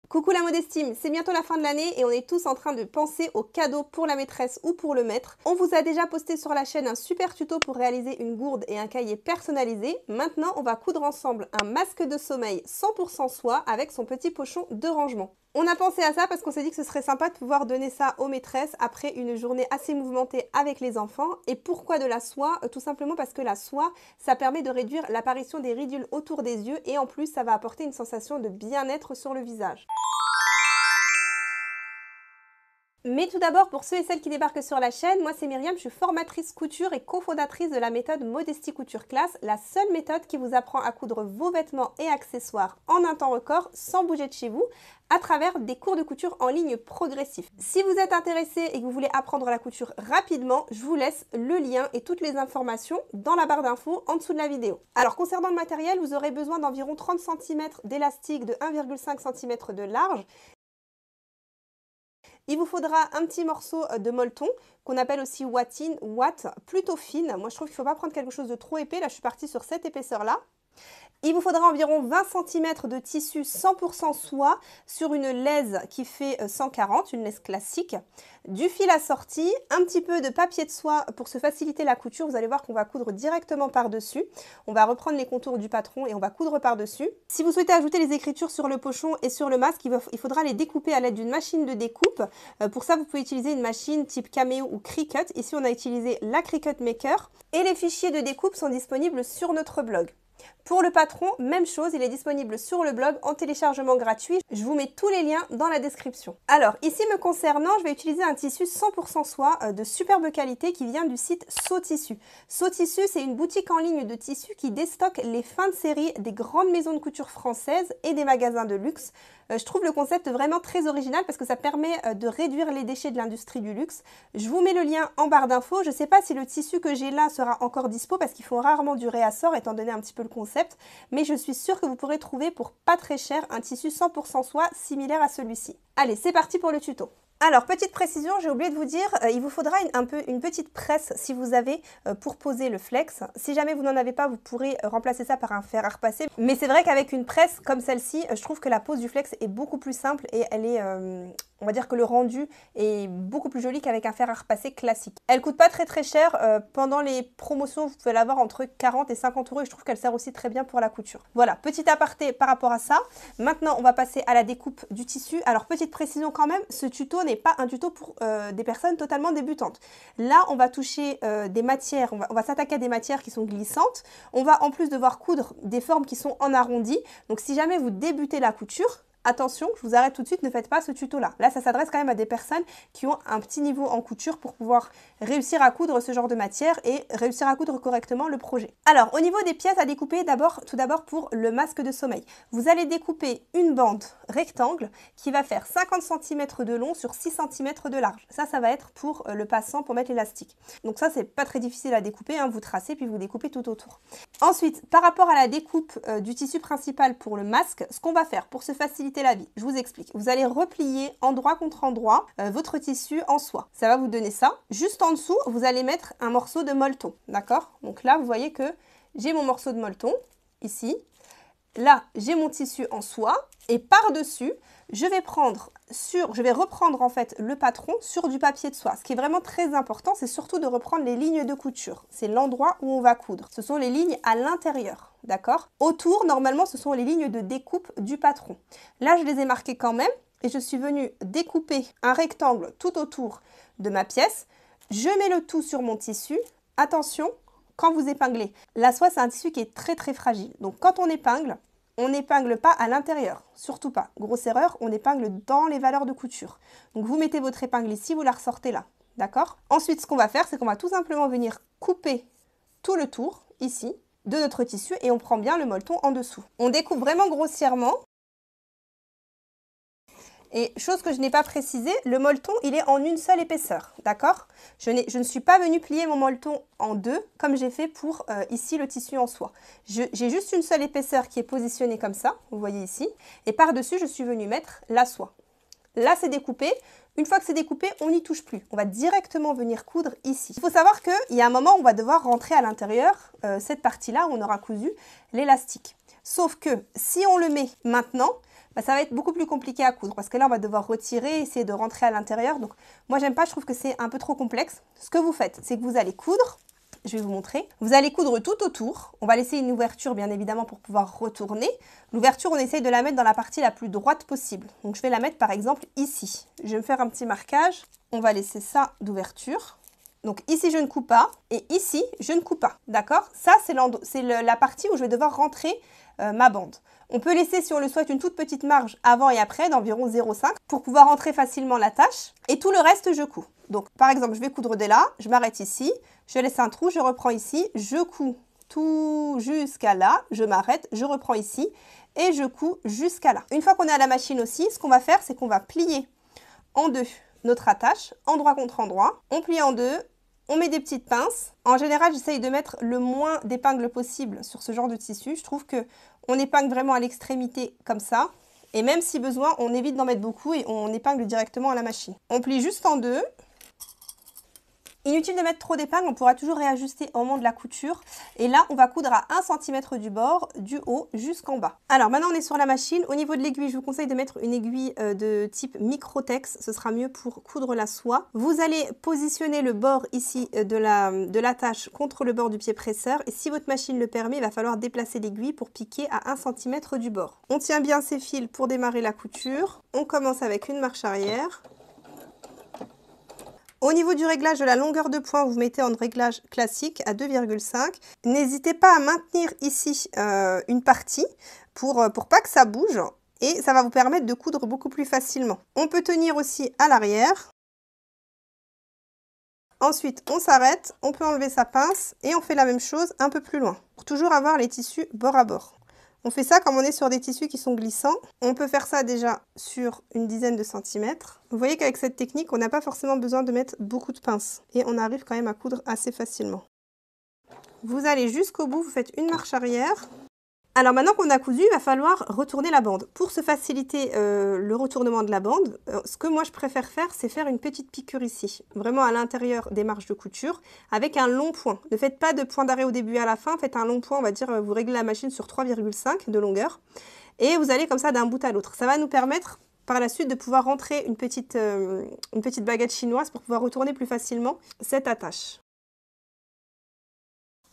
Coucou la modestime, c'est bientôt la fin de l'année et on est tous en train de penser aux cadeaux pour la maîtresse ou pour le maître. On vous a déjà posté sur la chaîne un super tuto pour réaliser une gourde et un cahier personnalisé. Maintenant, on va coudre ensemble un masque de sommeil 100% soie avec son petit pochon de rangement. On a pensé à ça parce qu'on s'est dit que ce serait sympa de pouvoir donner ça aux maîtresses après une journée assez mouvementée avec les enfants. Et pourquoi de la soie? Tout simplement parce que la soie, ça permet de réduire l'apparition des ridules autour des yeux et en plus, ça va apporter une sensation de bien-être sur le visage. Mais tout d'abord, pour ceux et celles qui débarquent sur la chaîne, moi c'est Myriam, je suis formatrice couture et cofondatrice de la méthode Modesty Couture Class, la seule méthode qui vous apprend à coudre vos vêtements et accessoires en un temps record sans bouger de chez vous, à travers des cours de couture en ligne progressifs. Si vous êtes intéressé et que vous voulez apprendre la couture rapidement, je vous laisse le lien et toutes les informations dans la barre d'infos en dessous de la vidéo. Alors concernant le matériel, vous aurez besoin d'environ 30 cm d'élastique de 1,5 cm de large. Il vous faudra un petit morceau de molleton, qu'on appelle aussi wattine, watt, plutôt fine. Moi, je trouve qu'il ne faut pas prendre quelque chose de trop épais. Là, je suis partie sur cette épaisseur-là. Il vous faudra environ 20 cm de tissu 100% soie sur une laise qui fait 140, une laise classique, du fil assorti, un petit peu de papier de soie pour se faciliter la couture. Vous allez voir qu'on va coudre directement par-dessus. On va reprendre les contours du patron et on va coudre par-dessus. Si vous souhaitez ajouter les écritures sur le pochon et sur le masque, il faudra les découper à l'aide d'une machine de découpe. Pour ça, vous pouvez utiliser une machine type Cameo ou Cricut. Ici, on a utilisé la Cricut Maker. Et les fichiers de découpe sont disponibles sur notre blog. Pour le patron, même chose, il est disponible sur le blog en téléchargement gratuit. Je vous mets tous les liens dans la description. Alors, ici me concernant, je vais utiliser un tissu 100% soie de superbe qualité qui vient du site Sotissu. Sotissu, c'est une boutique en ligne de tissus qui déstocke les fins de série des grandes maisons de couture françaises et des magasins de luxe. Je trouve le concept vraiment très original parce que ça permet de réduire les déchets de l'industrie du luxe. Je vous mets le lien en barre d'infos. Je ne sais pas si le tissu que j'ai là sera encore dispo parce qu'ils font rarement du réassort étant donné un petit peu le concept. Mais je suis sûre que vous pourrez trouver pour pas très cher un tissu 100% soie similaire à celui-ci. Allez, c'est parti pour le tuto. Alors, petite précision, j'ai oublié de vous dire, il vous faudra une petite presse si vous avez pour poser le flex. Si jamais vous n'en avez pas, vous pourrez remplacer ça par un fer à repasser. Mais c'est vrai qu'avec une presse comme celle-ci, je trouve que la pose du flex est beaucoup plus simple et elle est, on va dire que le rendu est beaucoup plus joli qu'avec un fer à repasser classique. Elle coûte pas très cher. Pendant les promotions, vous pouvez l'avoir entre 40 et 50 € et je trouve qu'elle sert aussi très bien pour la couture. Voilà, petit aparté par rapport à ça. Maintenant, on va passer à la découpe du tissu. Alors, petite précision quand même, ce tuto n'est pas un tuto pour des personnes totalement débutantes. Là, on va toucher des matières, on va s'attaquer à des matières qui sont glissantes. On va en plus devoir coudre des formes qui sont en arrondi. Donc, si jamais vous débutez la couture, attention, je vous arrête tout de suite, ne faites pas ce tuto-là. Là, ça s'adresse quand même à des personnes qui ont un petit niveau en couture pour pouvoir réussir à coudre ce genre de matière et réussir à coudre correctement le projet. Alors, au niveau des pièces à découper, tout d'abord pour le masque de sommeil. Vous allez découper une bande rectangle qui va faire 50 cm de long sur 6 cm de large. Ça va être pour le passant, pour mettre l'élastique. Donc ça, c'est pas très difficile à découper, hein. Vous tracez puis vous découpez tout autour. Ensuite, par rapport à la découpe du tissu principal pour le masque, ce qu'on va faire pour se faciliter la vie, je vous explique. Vous allez replier endroit contre endroit votre tissu en soie. Ça va vous donner ça. Juste en dessous, vous allez mettre un morceau de molleton, d'accord? Donc là, vous voyez que j'ai mon morceau de molleton, ici. Là, j'ai mon tissu en soie et par-dessus, je vais reprendre en fait le patron sur du papier de soie. Ce qui est vraiment très important, c'est surtout de reprendre les lignes de couture. C'est l'endroit où on va coudre. Ce sont les lignes à l'intérieur, d'accord? Autour, normalement, ce sont les lignes de découpe du patron. Là, je les ai marquées quand même et je suis venue découper un rectangle tout autour de ma pièce. Je mets le tout sur mon tissu. Attention, quand vous épinglez, la soie, c'est un tissu qui est très fragile. Donc, quand on n'épingle pas à l'intérieur, surtout pas. Grosse erreur, on épingle dans les valeurs de couture. Donc vous mettez votre épingle ici, vous la ressortez là, d'accord? Ensuite, ce qu'on va faire, c'est qu'on va tout simplement venir couper tout le tour, ici, de notre tissu et on prend bien le molleton en dessous. On découpe vraiment grossièrement. Et chose que je n'ai pas précisé, le molleton, il est en une seule épaisseur, d'accord? Je ne suis pas venue plier mon molleton en deux, comme j'ai fait pour ici le tissu en soie. J'ai juste une seule épaisseur qui est positionnée comme ça, vous voyez ici. Et par-dessus, je suis venue mettre la soie. Là, c'est découpé. Une fois que c'est découpé, on n'y touche plus. On va directement venir coudre ici. Il faut savoir qu'il y a un moment où on va devoir rentrer à l'intérieur, cette partie-là où on aura cousu l'élastique. Sauf que si on le met maintenant, bah, ça va être beaucoup plus compliqué à coudre parce que là, on va devoir retirer, essayer de rentrer à l'intérieur. Donc, moi, j'aime pas, je trouve que c'est un peu trop complexe. Ce que vous faites, c'est que vous allez coudre. Je vais vous montrer. Vous allez coudre tout autour. On va laisser une ouverture, bien évidemment, pour pouvoir retourner. L'ouverture, on essaye de la mettre dans la partie la plus droite possible. Donc, je vais la mettre, par exemple, ici. Je vais me faire un petit marquage. On va laisser ça d'ouverture. Donc, ici, je ne coupe pas. Et ici, je ne coupe pas. D'accord? Ça, c'est la partie où je vais devoir rentrer ma bande. On peut laisser, si on le souhaite, une toute petite marge avant et après d'environ 0,5 pour pouvoir rentrer facilement la tâche. Et tout le reste, je couds. Donc, par exemple, je vais coudre dès là, je m'arrête ici, je laisse un trou, je reprends ici, je couds tout jusqu'à là, je m'arrête, je reprends ici et je couds jusqu'à là. Une fois qu'on est à la machine aussi, ce qu'on va faire, c'est qu'on va plier en deux notre attache, endroit contre endroit. On plie en deux, on met des petites pinces. En général, j'essaye de mettre le moins d'épingles possible sur ce genre de tissu. Je trouve que on épingle vraiment à l'extrémité comme ça. Et même si besoin, on évite d'en mettre beaucoup et on épingle directement à la machine. On plie juste en deux. Inutile de mettre trop d'épingles, on pourra toujours réajuster au moment de la couture. Et là, on va coudre à 1 cm du bord, du haut jusqu'en bas. Alors maintenant, on est sur la machine. Au niveau de l'aiguille, je vous conseille de mettre une aiguille de type Microtex. Ce sera mieux pour coudre la soie. Vous allez positionner le bord ici de l'attache contre le bord du pied presseur. Et si votre machine le permet, il va falloir déplacer l'aiguille pour piquer à 1 cm du bord. On tient bien ces fils pour démarrer la couture. On commence avec une marche arrière. Au niveau du réglage de la longueur de point, vous mettez en réglage classique à 2,5. N'hésitez pas à maintenir ici une partie pour pas que ça bouge et ça va vous permettre de coudre beaucoup plus facilement. On peut tenir aussi à l'arrière. Ensuite, on s'arrête, on peut enlever sa pince et on fait la même chose un peu plus loin pour toujours avoir les tissus bord à bord. On fait ça comme on est sur des tissus qui sont glissants. On peut faire ça déjà sur une dizaine de centimètres. Vous voyez qu'avec cette technique, on n'a pas forcément besoin de mettre beaucoup de pinces. Et on arrive quand même à coudre assez facilement. Vous allez jusqu'au bout, vous faites une marche arrière. Alors maintenant qu'on a cousu, il va falloir retourner la bande. Pour se faciliter le retournement de la bande, ce que moi je préfère faire, c'est faire une petite piqûre ici. Vraiment à l'intérieur des marges de couture, avec un long point. Ne faites pas de point d'arrêt au début et à la fin, faites un long point, on va dire, vous réglez la machine sur 3,5 de longueur. Et vous allez comme ça d'un bout à l'autre. Ça va nous permettre par la suite de pouvoir rentrer une petite baguette chinoise pour pouvoir retourner plus facilement cette attache.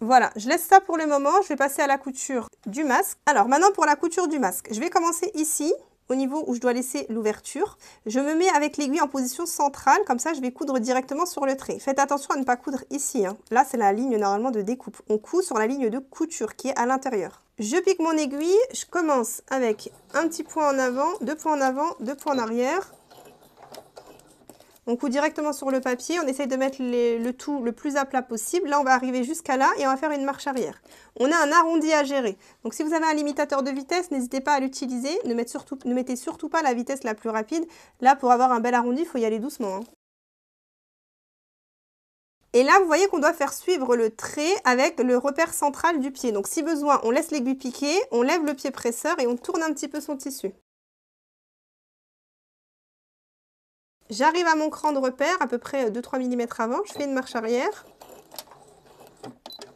Voilà, je laisse ça pour le moment, je vais passer à la couture du masque. Alors maintenant pour la couture du masque, je vais commencer ici, au niveau où je dois laisser l'ouverture. Je me mets avec l'aiguille en position centrale, comme ça je vais coudre directement sur le trait. Faites attention à ne pas coudre ici, hein. Là c'est la ligne normalement de découpe. On coud sur la ligne de couture qui est à l'intérieur. Je pique mon aiguille, je commence avec un petit point en avant, 2 points en avant, 2 points en arrière. On coud directement sur le papier, on essaye de mettre le tout le plus à plat possible. Là, on va arriver jusqu'à là et on va faire une marche arrière. On a un arrondi à gérer. Donc, si vous avez un limitateur de vitesse, n'hésitez pas à l'utiliser. Ne mettez surtout pas la vitesse la plus rapide. Là, pour avoir un bel arrondi, il faut y aller doucement, hein. Et là, vous voyez qu'on doit faire suivre le trait avec le repère central du pied. Donc, si besoin, on laisse l'aiguille piquer, on lève le pied presseur et on tourne un petit peu son tissu. J'arrive à mon cran de repère, à peu près 2-3 mm avant, je fais une marche arrière.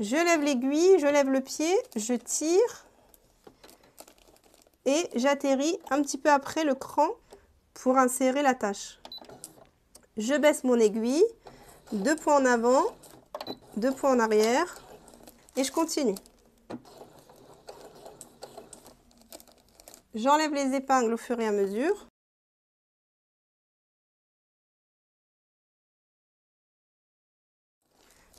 Je lève l'aiguille, je lève le pied, je tire et j'atterris un petit peu après le cran pour insérer l'attache. Je baisse mon aiguille, 2 points en avant, 2 points en arrière et je continue. J'enlève les épingles au fur et à mesure.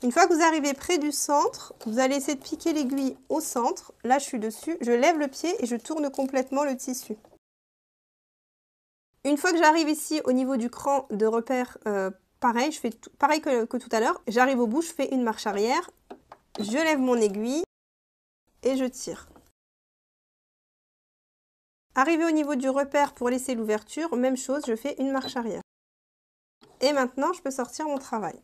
Une fois que vous arrivez près du centre, vous allez essayer de piquer l'aiguille au centre. Là, je suis dessus, je lève le pied et je tourne complètement le tissu. Une fois que j'arrive ici au niveau du cran de repère, pareil, je fais pareil que tout à l'heure. J'arrive au bout, je fais une marche arrière, je lève mon aiguille et je tire. Arrivé au niveau du repère pour laisser l'ouverture, même chose, je fais une marche arrière. Et maintenant, je peux sortir mon travail.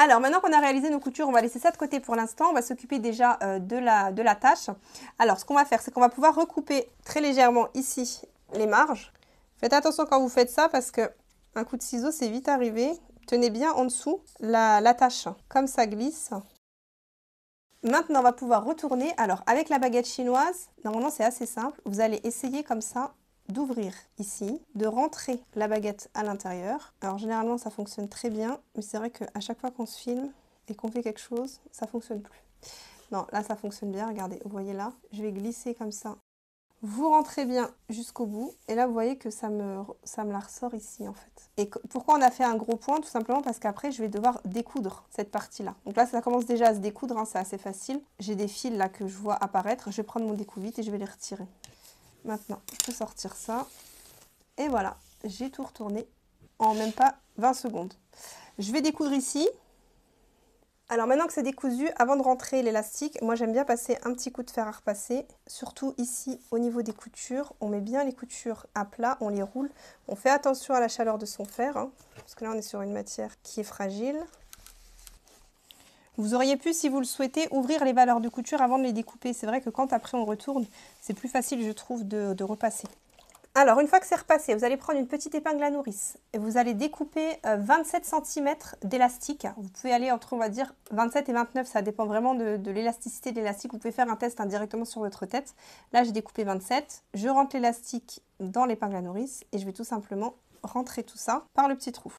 Alors, maintenant qu'on a réalisé nos coutures, on va laisser ça de côté pour l'instant. On va s'occuper déjà de la tâche. Alors, ce qu'on va faire, c'est qu'on va pouvoir recouper très légèrement ici les marges. Faites attention quand vous faites ça parce qu'un coup de ciseau, c'est vite arrivé. Tenez bien en dessous la tâche, comme ça glisse. Maintenant, on va pouvoir retourner. Alors, avec la baguette chinoise, normalement, c'est assez simple. Vous allez essayer comme ça d'ouvrir ici, de rentrer la baguette à l'intérieur. Alors généralement ça fonctionne très bien, mais c'est vrai qu'à chaque fois qu'on se filme et qu'on fait quelque chose, ça fonctionne plus. Non, là ça fonctionne bien, regardez, vous voyez là, je vais glisser comme ça. Vous rentrez bien jusqu'au bout et là vous voyez que ça me la ressort ici en fait. Et pourquoi on a fait un gros point? Tout simplement parce qu'après je vais devoir découdre cette partie là. Donc là ça commence déjà à se découdre, hein, c'est assez facile. J'ai des fils là que je vois apparaître, je vais prendre mon découpe-vite et je vais les retirer. Maintenant je peux sortir ça et voilà, j'ai tout retourné en même pas 20 secondes. Je vais découdre ici. Alors maintenant que c'est décousu, avant de rentrer l'élastique, moi j'aime bien passer un petit coup de fer à repasser, surtout ici au niveau des coutures. On met bien les coutures à plat, on les roule. On fait attention à la chaleur de son fer, hein, parce que là on est sur une matière qui est fragile. Vous auriez pu, si vous le souhaitez, ouvrir les valeurs de couture avant de les découper. C'est vrai que quand après on retourne, c'est plus facile je trouve de repasser. Alors, une fois que c'est repassé, vous allez prendre une petite épingle à nourrice et vous allez découper 27 cm d'élastique. Vous pouvez aller entre, on va dire, 27 et 29, ça dépend vraiment de l'élasticité de l'élastique. Vous pouvez faire un test indirectement sur votre tête. Là, j'ai découpé 27. Je rentre l'élastique dans l'épingle à nourrice et je vais tout simplement rentrer tout ça par le petit trou.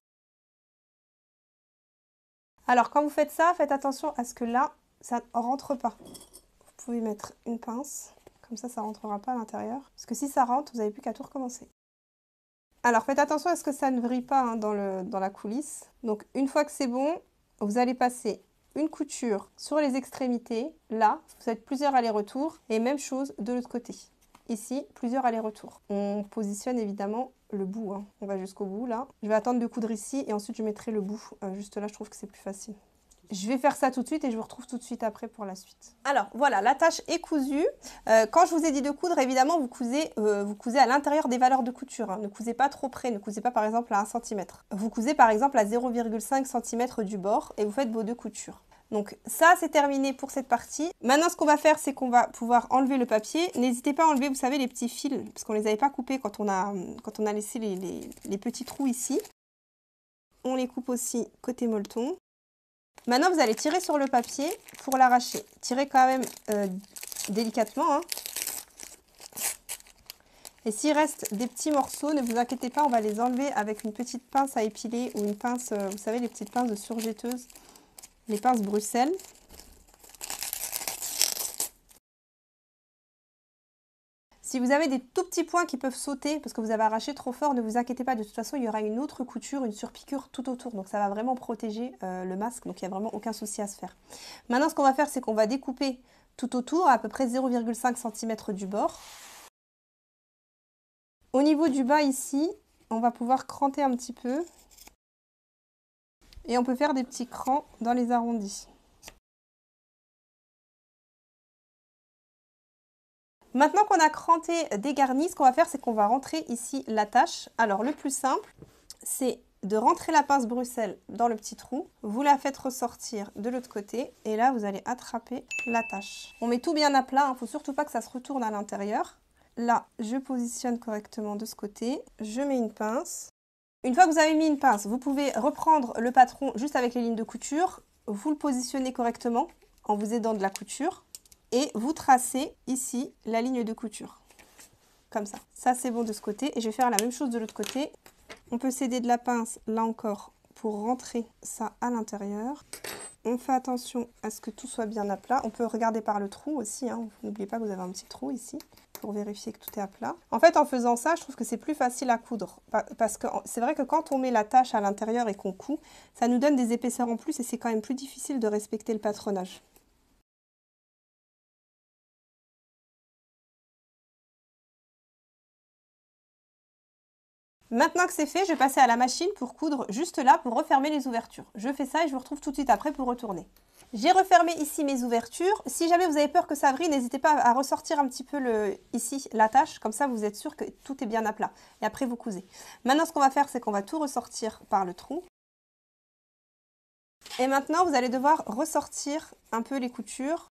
Alors, quand vous faites ça, faites attention à ce que là, ça ne rentre pas. Vous pouvez mettre une pince. Comme ça ne rentrera pas à l'intérieur. Parce que si ça rentre, vous n'avez plus qu'à tout recommencer. Alors, faites attention à ce que ça ne vrille pas hein, dans la coulisse. Donc, une fois que c'est bon, vous allez passer une couture sur les extrémités. Là, vous faites plusieurs allers-retours. Et même chose de l'autre côté. Ici, plusieurs allers-retours. On positionne évidemment le bout. Hein. On va jusqu'au bout, là. Je vais attendre de coudre ici et ensuite je mettrai le bout. Juste là, je trouve que c'est plus facile. Je vais faire ça tout de suite et je vous retrouve tout de suite après pour la suite. Alors voilà, la tâche est cousue. Quand je vous ai dit de coudre, évidemment, vous cousez à l'intérieur des valeurs de couture. Hein. Ne cousez pas trop près, ne cousez pas par exemple à 1 cm. Vous cousez par exemple à 0,5 cm du bord et vous faites vos deux coutures. Donc ça, c'est terminé pour cette partie. Maintenant, ce qu'on va faire, c'est qu'on va pouvoir enlever le papier. N'hésitez pas à enlever, vous savez, les petits fils, parce qu'on ne les avait pas coupés quand on a laissé les petits trous ici. On les coupe aussi côté molleton. Maintenant, vous allez tirer sur le papier pour l'arracher. Tirez quand même délicatement. Hein. Et s'il reste des petits morceaux, ne vous inquiétez pas, on va les enlever avec une petite pince à épiler ou une pince, vous savez, les petites pinces de surjetteuse, les pinces Bruxelles. Si vous avez des tout petits points qui peuvent sauter parce que vous avez arraché trop fort, ne vous inquiétez pas. De toute façon, il y aura une autre couture, une surpiqûre tout autour. Donc ça va vraiment protéger le masque. Donc il n'y a vraiment aucun souci à se faire. Maintenant, ce qu'on va faire, c'est qu'on va découper tout autour à peu près 0,5 cm du bord. Au niveau du bas ici, on va pouvoir cranter un petit peu. Et on peut faire des petits crans dans les arrondis. Maintenant qu'on a cranté des garnis, ce qu'on va faire, c'est qu'on va rentrer ici l'attache. Alors, le plus simple, c'est de rentrer la pince Bruxelles dans le petit trou. Vous la faites ressortir de l'autre côté. Et là, vous allez attraper l'attache. On met tout bien à plat. Il ne faut surtout pas que ça se retourne à l'intérieur. Là, je positionne correctement de ce côté. Je mets une pince. Une fois que vous avez mis une pince, vous pouvez reprendre le patron juste avec les lignes de couture. Vous le positionnez correctement en vous aidant de la couture. Et vous tracez ici la ligne de couture. Comme ça. Ça, c'est bon de ce côté. Et je vais faire la même chose de l'autre côté. On peut s'aider de la pince, là encore, pour rentrer ça à l'intérieur. On fait attention à ce que tout soit bien à plat. On peut regarder par le trou aussi. Hein. N'oubliez pas que vous avez un petit trou ici pour vérifier que tout est à plat. En fait, en faisant ça, je trouve que c'est plus facile à coudre. Parce que c'est vrai que quand on met la tâche à l'intérieur et qu'on coud, ça nous donne des épaisseurs en plus et c'est quand même plus difficile de respecter le patronage. Maintenant que c'est fait, je vais passer à la machine pour coudre juste là pour refermer les ouvertures. Je fais ça et je vous retrouve tout de suite après pour retourner. J'ai refermé ici mes ouvertures. Si jamais vous avez peur que ça vrille, n'hésitez pas à ressortir un petit peu ici l'attache. Comme ça, vous êtes sûr que tout est bien à plat. Et après, vous cousez. Maintenant, ce qu'on va faire, c'est qu'on va tout ressortir par le trou. Et maintenant, vous allez devoir ressortir un peu les coutures.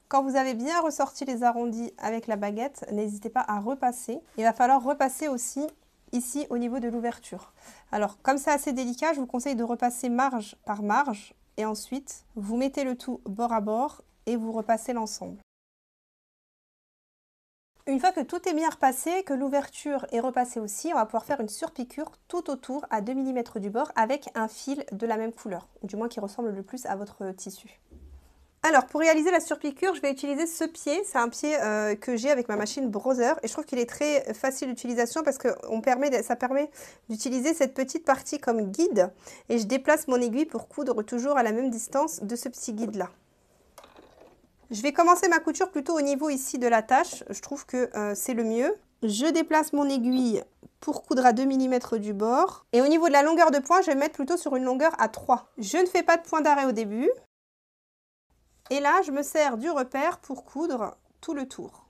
Quand vous avez bien ressorti les arrondis avec la baguette, n'hésitez pas à repasser. Il va falloir repasser aussi ici au niveau de l'ouverture. Alors, comme c'est assez délicat, je vous conseille de repasser marge par marge. Et ensuite, vous mettez le tout bord à bord et vous repassez l'ensemble. Une fois que tout est bien repassé, que l'ouverture est repassée aussi, on va pouvoir faire une surpiqûre tout autour à 2 mm du bord avec un fil de la même couleur, ou du moins qui ressemble le plus à votre tissu. Alors, pour réaliser la surpiqûre, je vais utiliser ce pied. C'est un pied que j'ai avec ma machine Brother. Et je trouve qu'il est très facile d'utilisation parce que ça permet d'utiliser cette petite partie comme guide. Et je déplace mon aiguille pour coudre toujours à la même distance de ce petit guide-là. Je vais commencer ma couture plutôt au niveau ici de la tâche. Je trouve que c'est le mieux. Je déplace mon aiguille pour coudre à 2 mm du bord. Et au niveau de la longueur de point, je vais mettre plutôt sur une longueur à 3. Je ne fais pas de point d'arrêt au début. Et là, je me sers du repère pour coudre tout le tour.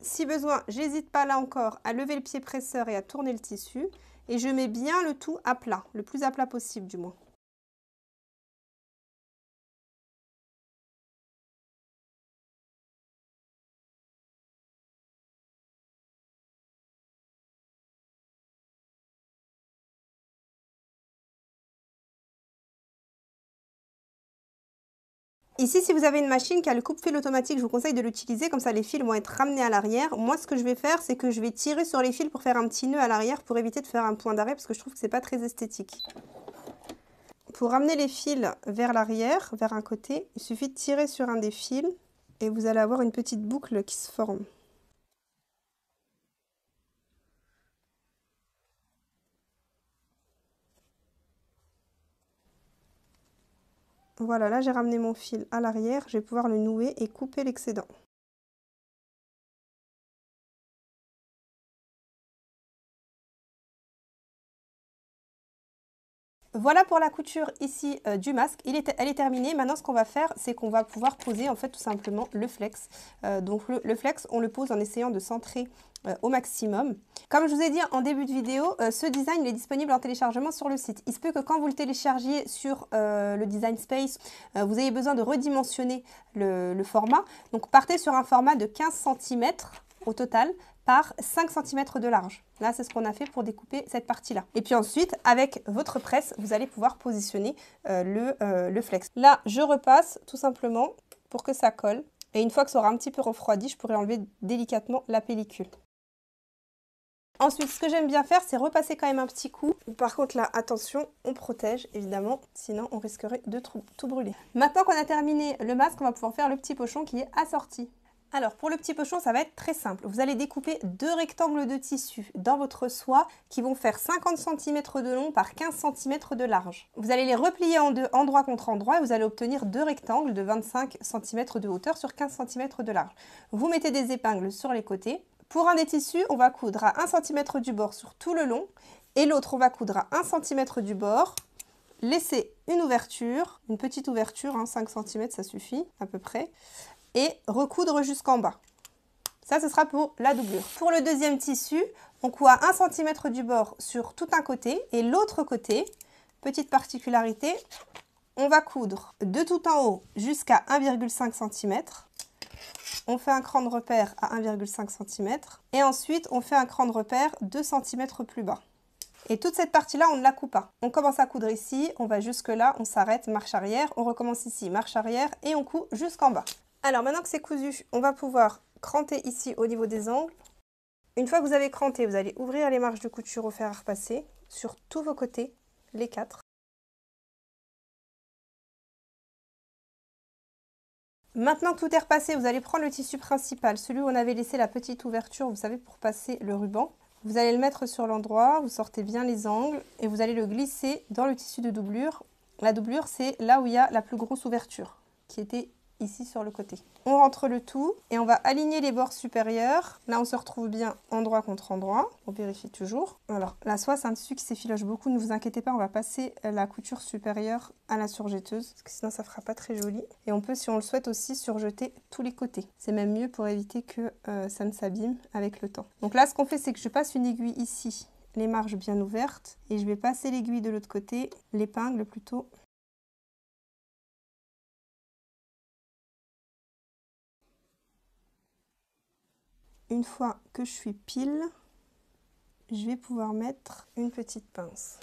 Si besoin, j'hésite pas là encore à lever le pied presseur et à tourner le tissu. Et je mets bien le tout à plat, le plus à plat possible du moins. Ici, si vous avez une machine qui a le coupe-fil automatique, je vous conseille de l'utiliser, comme ça les fils vont être ramenés à l'arrière. Moi, ce que je vais faire, c'est que je vais tirer sur les fils pour faire un petit nœud à l'arrière pour éviter de faire un point d'arrêt parce que je trouve que c'est pas très esthétique. Pour ramener les fils vers l'arrière, vers un côté, il suffit de tirer sur un des fils et vous allez avoir une petite boucle qui se forme. Voilà, là j'ai ramené mon fil à l'arrière, je vais pouvoir le nouer et couper l'excédent. Voilà pour la couture ici du masque, elle est terminée. Maintenant ce qu'on va faire, c'est qu'on va pouvoir poser en fait tout simplement le flex. Donc le flex, on le pose en essayant de centrer au maximum. Comme je vous ai dit en début de vidéo, ce design il est disponible en téléchargement sur le site. Il se peut que quand vous le téléchargiez sur le Design Space, vous ayez besoin de redimensionner le format. Donc partez sur un format de 15 cm au total par 5 cm de large. Là, c'est ce qu'on a fait pour découper cette partie-là. Et puis ensuite, avec votre presse, vous allez pouvoir positionner le flex. Là, je repasse tout simplement pour que ça colle. Et une fois que ça aura un petit peu refroidi, je pourrai enlever délicatement la pellicule. Ensuite, ce que j'aime bien faire, c'est repasser quand même un petit coup. Par contre, là, attention, on protège, évidemment, sinon on risquerait de tout brûler. Maintenant qu'on a terminé le masque, on va pouvoir faire le petit pochon qui est assorti. Alors, pour le petit pochon, ça va être très simple. Vous allez découper 2 rectangles de tissu dans votre soie qui vont faire 50 cm de long par 15 cm de large. Vous allez les replier en deux, endroit contre endroit, et vous allez obtenir 2 rectangles de 25 cm de hauteur sur 15 cm de large. Vous mettez des épingles sur les côtés. Pour un des tissus, on va coudre à 1 cm du bord sur tout le long, et l'autre, on va coudre à 1 cm du bord. Laisser une ouverture, une petite ouverture, 5 cm, ça suffit à peu près. Et recoudre jusqu'en bas. Ça, ce sera pour la doublure. Pour le deuxième tissu, on coud à 1 cm du bord sur tout un côté et l'autre côté, petite particularité, on va coudre de tout en haut jusqu'à 1,5 cm. On fait un cran de repère à 1,5 cm et ensuite on fait un cran de repère 2 cm plus bas. Et toute cette partie-là, on ne la coupe pas. On commence à coudre ici, on va jusque là, on s'arrête, marche arrière, on recommence ici, marche arrière et on coud jusqu'en bas. Alors maintenant que c'est cousu, on va pouvoir cranter ici au niveau des angles. Une fois que vous avez cranté, vous allez ouvrir les marges de couture au fer à repasser sur tous vos côtés, les 4. Maintenant que tout est repassé, vous allez prendre le tissu principal, celui où on avait laissé la petite ouverture, vous savez, pour passer le ruban. Vous allez le mettre sur l'endroit, vous sortez bien les angles et vous allez le glisser dans le tissu de doublure. La doublure, c'est là où il y a la plus grosse ouverture, qui était ici sur le côté. On rentre le tout et on va aligner les bords supérieurs. Là, on se retrouve bien endroit contre endroit. On vérifie toujours. Alors, la soie, c'est un tissu qui s'effiloche beaucoup. Ne vous inquiétez pas, on va passer la couture supérieure à la surjeteuse parce que sinon, ça fera pas très joli. Et on peut, si on le souhaite aussi, surjeter tous les côtés. C'est même mieux pour éviter que ça ne s'abîme avec le temps. Donc là, ce qu'on fait, c'est que je passe une aiguille ici, les marges bien ouvertes. Et je vais passer l'aiguille de l'autre côté, l'épingle plutôt. Une fois que je suis pile, je vais pouvoir mettre une petite pince.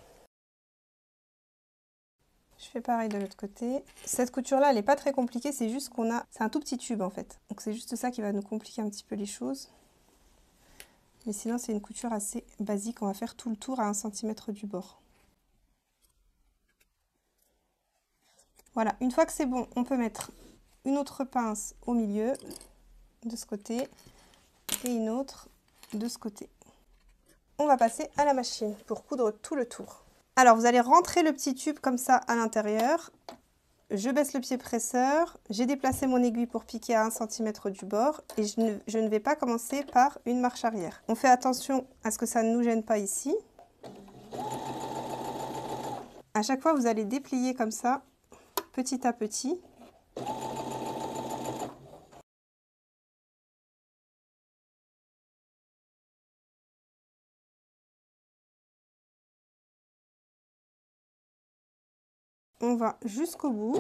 Je fais pareil de l'autre côté. Cette couture-là, elle n'est pas très compliquée, c'est juste qu'on a... C'est un tout petit tube en fait. Donc c'est juste ça qui va nous compliquer un petit peu les choses. Mais sinon, c'est une couture assez basique. On va faire tout le tour à 1 cm du bord. Voilà, une fois que c'est bon, on peut mettre une autre pince au milieu, de ce côté, et une autre de ce côté. On va passer à la machine pour coudre tout le tour. Alors, vous allez rentrer le petit tube comme ça à l'intérieur. Je baisse le pied presseur, j'ai déplacé mon aiguille pour piquer à 1 cm du bord et je ne vais pas commencer par une marche arrière. On fait attention à ce que ça ne nous gêne pas ici. À chaque fois, vous allez déplier comme ça, petit à petit. On va jusqu'au bout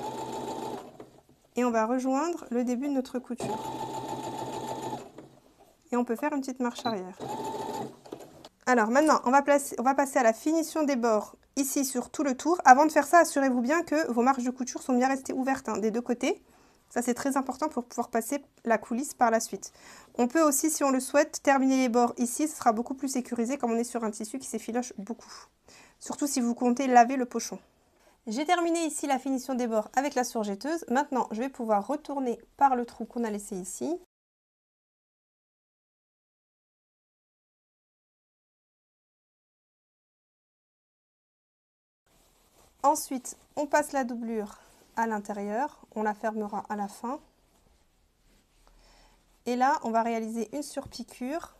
et on va rejoindre le début de notre couture. Et on peut faire une petite marche arrière. Alors maintenant, on va passer à la finition des bords ici sur tout le tour. Avant de faire ça, assurez-vous bien que vos marges de couture sont bien restées ouvertes des deux côtés. Ça, c'est très important pour pouvoir passer la coulisse par la suite. On peut aussi, si on le souhaite, terminer les bords ici. Ce sera beaucoup plus sécurisé comme on est sur un tissu qui s'effiloche beaucoup. Surtout si vous comptez laver le pochon. J'ai terminé ici la finition des bords avec la surjetteuse. Maintenant, je vais pouvoir retourner par le trou qu'on a laissé ici. Ensuite, on passe la doublure à l'intérieur. On la fermera à la fin. Et là, on va réaliser une surpiqûre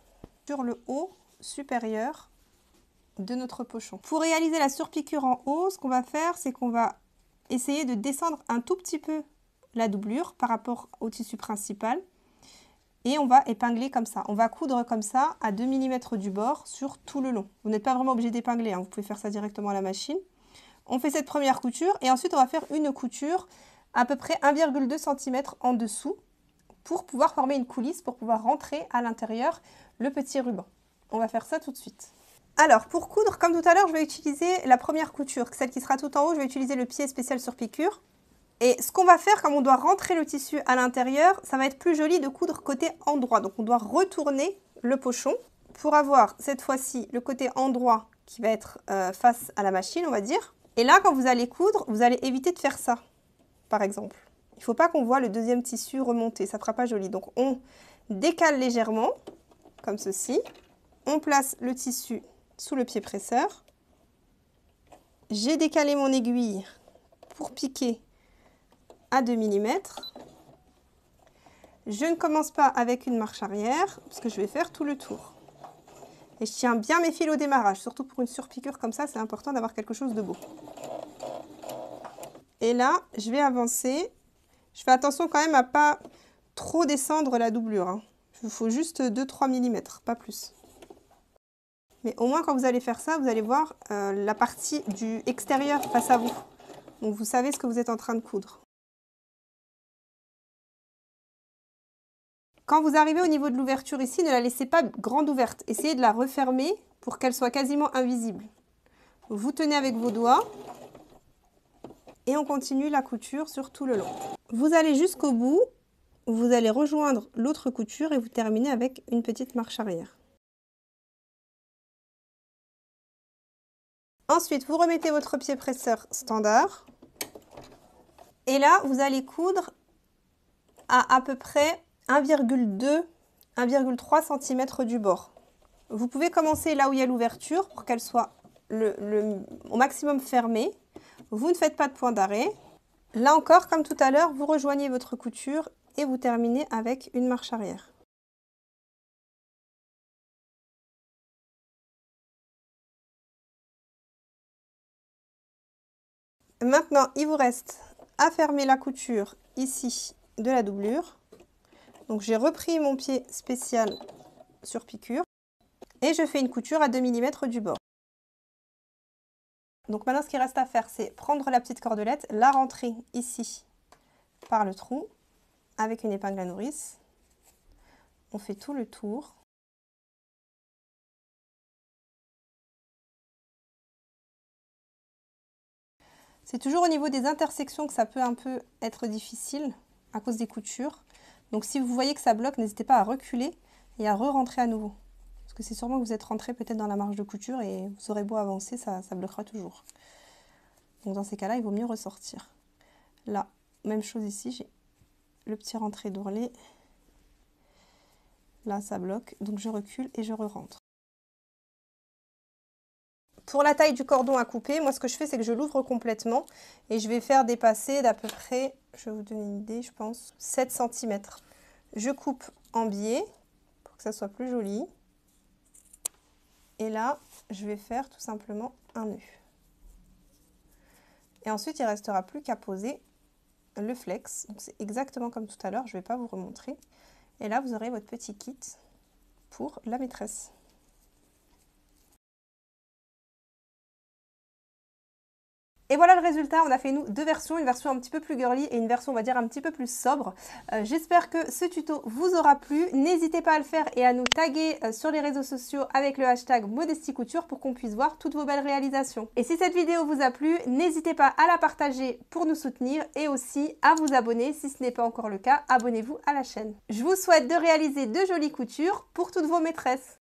sur le haut supérieur de notre pochon. Pour réaliser la surpiqûre en haut, ce qu'on va faire, c'est qu'on va essayer de descendre un tout petit peu la doublure par rapport au tissu principal. Et on va épingler comme ça. On va coudre comme ça à 2 mm du bord sur tout le long. Vous n'êtes pas vraiment obligé d'épingler, vous pouvez faire ça directement à la machine. On fait cette première couture et ensuite on va faire une couture à peu près 1,2 cm en dessous pour pouvoir former une coulisse, pour pouvoir rentrer à l'intérieur le petit ruban. On va faire ça tout de suite. Alors, pour coudre, comme tout à l'heure, je vais utiliser la première couture, celle qui sera tout en haut, je vais utiliser le pied spécial sur piqûre. Et ce qu'on va faire, comme on doit rentrer le tissu à l'intérieur, ça va être plus joli de coudre côté endroit. Donc, on doit retourner le pochon pour avoir cette fois-ci le côté endroit qui va être face à la machine, on va dire. Et là, quand vous allez coudre, vous allez éviter de faire ça, par exemple. Il ne faut pas qu'on voit le deuxième tissu remonter, ça ne sera pas joli. Donc, on décale légèrement, comme ceci. On place le tissu sous le pied presseur. J'ai décalé mon aiguille pour piquer à 2 mm. Je ne commence pas avec une marche arrière, parce que je vais faire tout le tour. Et je tiens bien mes fils au démarrage, surtout pour une surpiqûre comme ça, c'est important d'avoir quelque chose de beau. Et là, je vais avancer. Je fais attention quand même à ne pas trop descendre la doublure. Il faut juste 2-3 mm, pas plus. Mais au moins, quand vous allez faire ça, vous allez voir la partie du extérieur face à vous. Donc, vous savez ce que vous êtes en train de coudre. Quand vous arrivez au niveau de l'ouverture ici, ne la laissez pas grande ouverte. Essayez de la refermer pour qu'elle soit quasiment invisible. Vous tenez avec vos doigts et on continue la couture sur tout le long. Vous allez jusqu'au bout, vous allez rejoindre l'autre couture et vous terminez avec une petite marche arrière. Ensuite, vous remettez votre pied presseur standard. Et là, vous allez coudre à peu près 1,2-1,3 cm du bord. Vous pouvez commencer là où il y a l'ouverture pour qu'elle soit au maximum fermée. Vous ne faites pas de point d'arrêt. Là encore, comme tout à l'heure, vous rejoignez votre couture et vous terminez avec une marche arrière. Maintenant, il vous reste à fermer la couture ici de la doublure. Donc j'ai repris mon pied spécial sur piqûre et je fais une couture à 2 mm du bord. Donc maintenant ce qu'il reste à faire, c'est prendre la petite cordelette, la rentrer ici par le trou avec une épingle à nourrice. On fait tout le tour. C'est toujours au niveau des intersections que ça peut un peu être difficile à cause des coutures. Donc si vous voyez que ça bloque, n'hésitez pas à reculer et à re-rentrer à nouveau. Parce que c'est sûrement que vous êtes rentré peut-être dans la marge de couture et vous aurez beau avancer, ça bloquera toujours. Donc dans ces cas-là, il vaut mieux ressortir. Là, même chose ici, j'ai le petit rentré d'ourlet. Là, ça bloque, donc je recule et je re-rentre. Pour la taille du cordon à couper, moi ce que je fais, c'est que je l'ouvre complètement et je vais faire dépasser d'à peu près, je vais vous donner une idée, je pense, 7 cm. Je coupe en biais pour que ça soit plus joli. Et là, je vais faire tout simplement un nœud. Et ensuite, il ne restera plus qu'à poser le flex. Donc c'est exactement comme tout à l'heure, je ne vais pas vous remontrer. Et là, vous aurez votre petit kit pour la maîtresse. Et voilà le résultat, on a fait nous deux versions, une version un petit peu plus girly et une version on va dire un petit peu plus sobre. J'espère que ce tuto vous aura plu, n'hésitez pas à le faire et à nous taguer sur les réseaux sociaux avec le hashtag Modesty Couture pour qu'on puisse voir toutes vos belles réalisations. Et si cette vidéo vous a plu, n'hésitez pas à la partager pour nous soutenir et aussi à vous abonner si ce n'est pas encore le cas, abonnez-vous à la chaîne. Je vous souhaite de réaliser de jolies coutures pour toutes vos maîtresses.